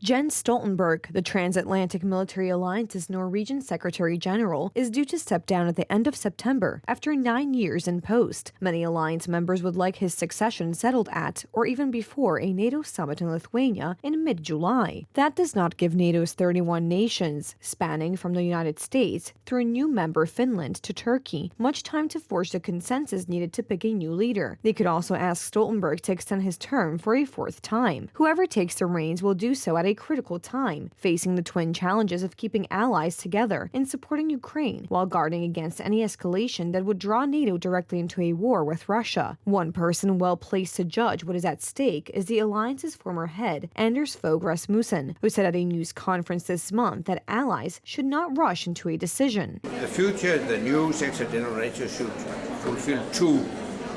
Jens Stoltenberg, the Transatlantic Military Alliance's Norwegian Secretary General, is due to step down at the end of September after 9 years in post. Many alliance members would like his succession settled at, or even before, a NATO summit in Lithuania in mid-July. That does not give NATO's 31 nations, spanning from the United States through a new member Finland to Turkey, much time to forge the consensus needed to pick a new leader. They could also ask Stoltenberg to extend his term for a fourth time. Whoever takes the reins will do so at a critical time, facing the twin challenges of keeping allies together and supporting Ukraine while guarding against any escalation that would draw NATO directly into a war with Russia. One person well placed to judge what is at stake is the alliance's former head, Anders Fogh Rasmussen, who said at a news conference this month that allies should not rush into a decision. The future, the new Secretary General NATO should fulfill two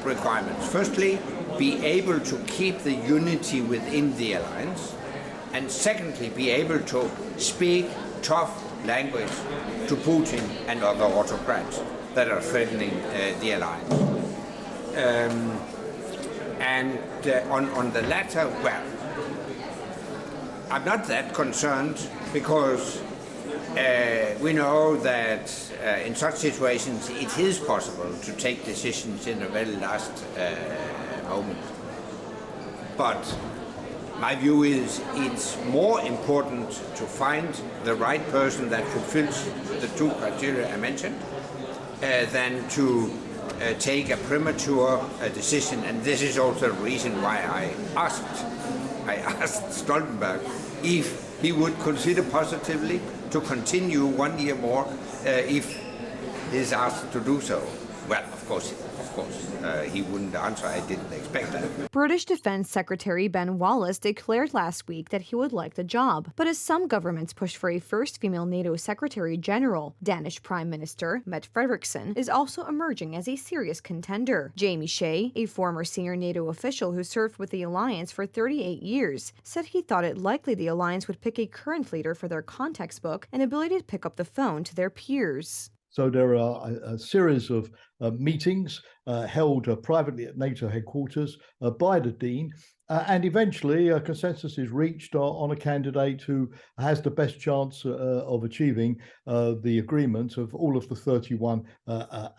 requirements. Firstly, be able to keep the unity within the alliance, and secondly, be able to speak tough language to Putin and other autocrats that are threatening the alliance. On the latter, well, I'm not that concerned because we know that in such situations it is possible to take decisions in a very last moment. But my view is it's more important to find the right person that fulfills the two criteria I mentioned than to take a premature decision. And this is also the reason why I asked Stoltenberg if he would consider positively to continue 1 year more if he's asked to do so. Well, of course, he wouldn't answer. I didn't expect that. British Defense Secretary Ben Wallace declared last week that he would like the job. But as some governments push for a first female NATO Secretary General, Danish Prime Minister Mette Frederiksen is also emerging as a serious contender. Jamie Shea, a former senior NATO official who served with the alliance for 38 years, said he thought it likely the alliance would pick a current leader for their context book and ability to pick up the phone to their peers. So there are a series of meetings held privately at NATO headquarters by the Dean, and eventually a consensus is reached on a candidate who has the best chance of achieving the agreement of all of the 31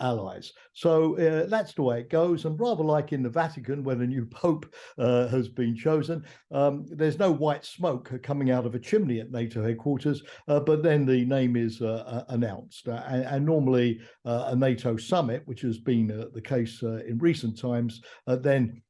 allies. So that's the way it goes. And rather like in the Vatican, where the new Pope has been chosen, there's no white smoke coming out of a chimney at NATO headquarters, but then the name is announced. And normally a NATO summit, which has been the case in recent times, then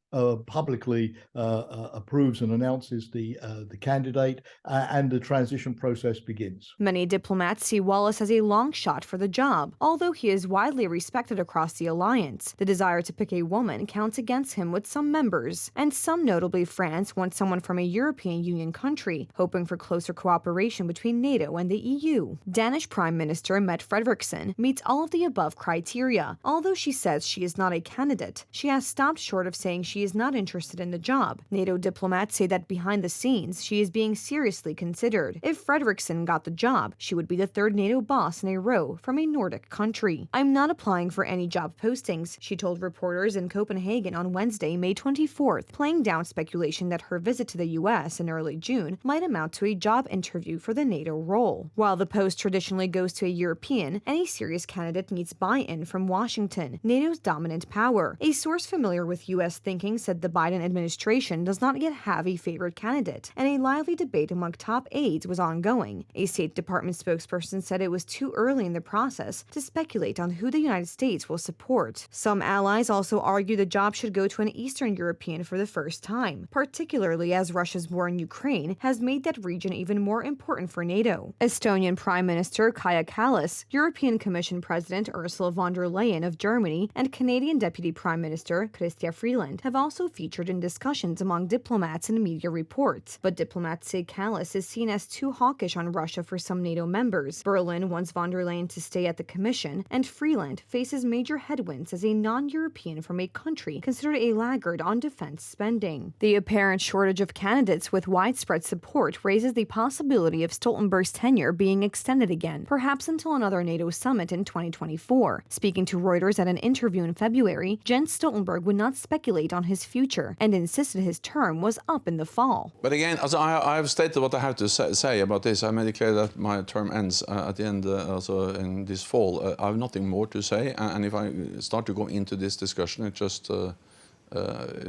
publicly approves and announces the candidate, and the transition process begins. Many diplomats see Wallace as a long shot for the job, although he is widely respected across the alliance. The desire to pick a woman counts against him with some members, and some, notably France, want someone from a European Union country, hoping for closer cooperation between NATO and the EU. Danish Prime Minister Mette Frederiksen meets all of the above criteria. Although she says she is not a candidate, she has stopped short of saying she is not interested in the job. NATO diplomats say that behind the scenes, she is being seriously considered. If Frederiksen got the job, she would be the third NATO boss in a row from a Nordic country. "I'm not applying for any job postings," she told reporters in Copenhagen on Wednesday, May 24th, playing down speculation that her visit to the US in early June might amount to a job interview for the NATO role. While the post traditionally goes to a European, any serious candidate needs buy-in from Washington, NATO's dominant power. A source familiar with US thinking said the Biden administration does not yet have a favored candidate, and a lively debate among top aides was ongoing. A State Department spokesperson said it was too early in the process to speculate on who the United States will support. Some allies also argue the job should go to an Eastern European for the first time, particularly as Russia's war in Ukraine has made that region even more important for NATO. Estonian Prime Minister Kaja Kallas, European Commission President Ursula von der Leyen of Germany, and Canadian Deputy Prime Minister Chrystia Freeland have also featured in discussions among diplomats and media reports. But diplomats say Kallas is seen as too hawkish on Russia for some NATO members. Berlin wants von der Leyen to stay at the Commission, and Freeland faces major headwinds as a non-European from a country considered a laggard on defense spending. The apparent shortage of candidates with widespread support raises the possibility of Stoltenberg's tenure being extended again, perhaps until another NATO summit in 2024. Speaking to Reuters at an interview in February, Jens Stoltenberg would not speculate on his future and insisted his term was up in the fall. But again, as I have stated what I have to say about this. I made it clear that my term ends at the end also in this fall. I have nothing more to say, and if I start to go into this discussion, it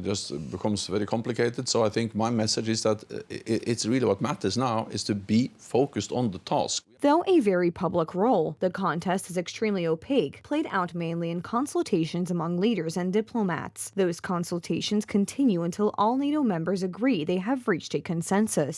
just becomes very complicated. So I think my message is that it's really what matters now is to be focused on the task. Though a very public role, the contest is extremely opaque, played out mainly in consultations among leaders and diplomats. Those consultations continue until all NATO members agree they have reached a consensus.